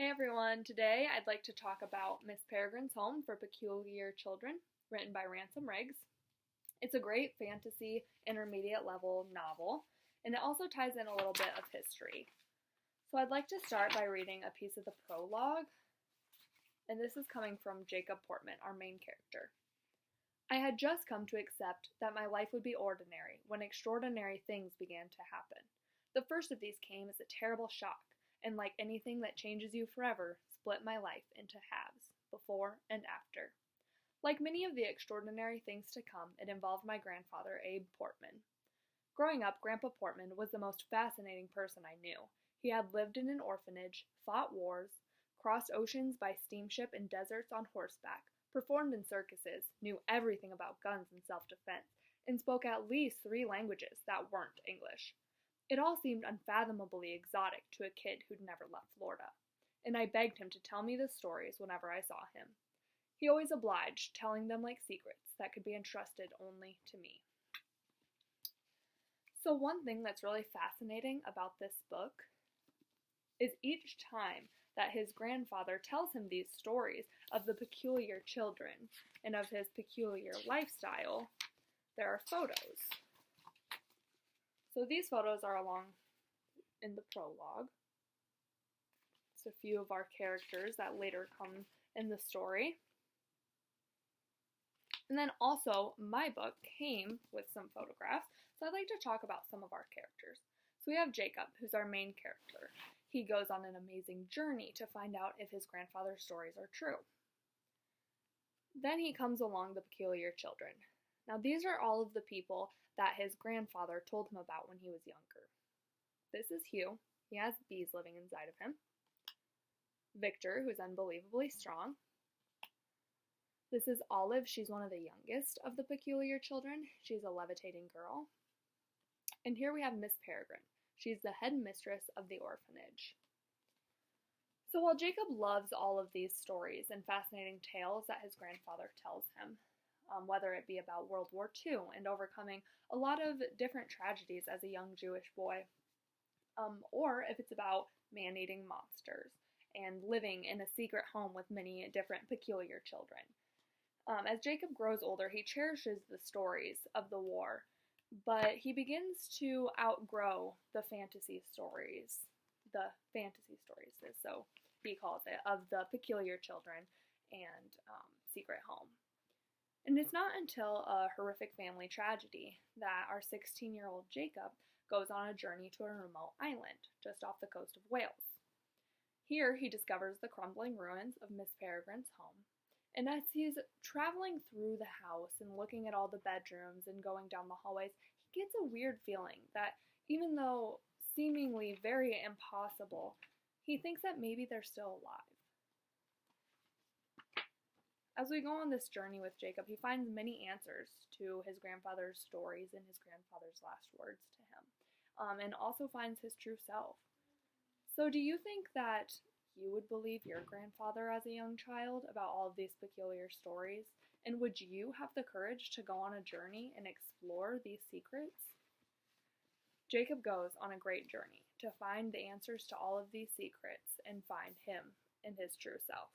Hey everyone, today I'd like to talk about Miss Peregrine's Home for Peculiar Children, written by Ransom Riggs. It's a great fantasy intermediate level novel, and it also ties in a little bit of history. So I'd like to start by reading a piece of the prologue, and this is coming from Jacob Portman, our main character. I had just come to accept that my life would be ordinary when extraordinary things began to happen. The first of these came as a terrible shock, and like anything that changes you forever, split my life into halves, before and after. Like many of the extraordinary things to come, it involved my grandfather, Abe Portman. Growing up, Grandpa Portman was the most fascinating person I knew. He had lived in an orphanage, fought wars, crossed oceans by steamship and deserts on horseback, performed in circuses, knew everything about guns and self-defense, and spoke at least 3 languages that weren't English. It all seemed unfathomably exotic to a kid who'd never left Florida, and I begged him to tell me the stories whenever I saw him. He always obliged, telling them like secrets that could be entrusted only to me. So one thing that's really fascinating about this book is each time that his grandfather tells him these stories of the peculiar children and of his peculiar lifestyle, there are photos. So these photos are along in the prologue. It's a few of our characters that later come in the story. And then also, my book came with some photographs, so I'd like to talk about some of our characters. So we have Jacob, who's our main character. He goes on an amazing journey to find out if his grandfather's stories are true. Then he comes along the peculiar children. Now these are all of the people that his grandfather told him about when he was younger. This is Hugh. He has bees living inside of him. Victor, who's unbelievably strong. This is Olive. She's one of the youngest of the peculiar children. She's a levitating girl. And here we have Miss Peregrine. She's the head mistress of the orphanage. So while Jacob loves all of these stories and fascinating tales that his grandfather tells him, whether it be about World War II and overcoming a lot of different tragedies as a young Jewish boy, or if it's about man-eating monsters and living in a secret home with many different peculiar children. As Jacob grows older, he cherishes the stories of the war, but he begins to outgrow the fantasy stories, so he calls it, of the peculiar children and secret home. And it's not until a horrific family tragedy that our 16-year-old Jacob goes on a journey to a remote island just off the coast of Wales. Here he discovers the crumbling ruins of Miss Peregrine's home, and as he's traveling through the house and looking at all the bedrooms and going down the hallways, he gets a weird feeling that even though seemingly very impossible, he thinks that maybe they're still alive. As we go on this journey with Jacob, he finds many answers to his grandfather's stories and his grandfather's last words to him, and also finds his true self. So do you think that you would believe your grandfather as a young child about all of these peculiar stories? And would you have the courage to go on a journey and explore these secrets? Jacob goes on a great journey to find the answers to all of these secrets and find him and his true self.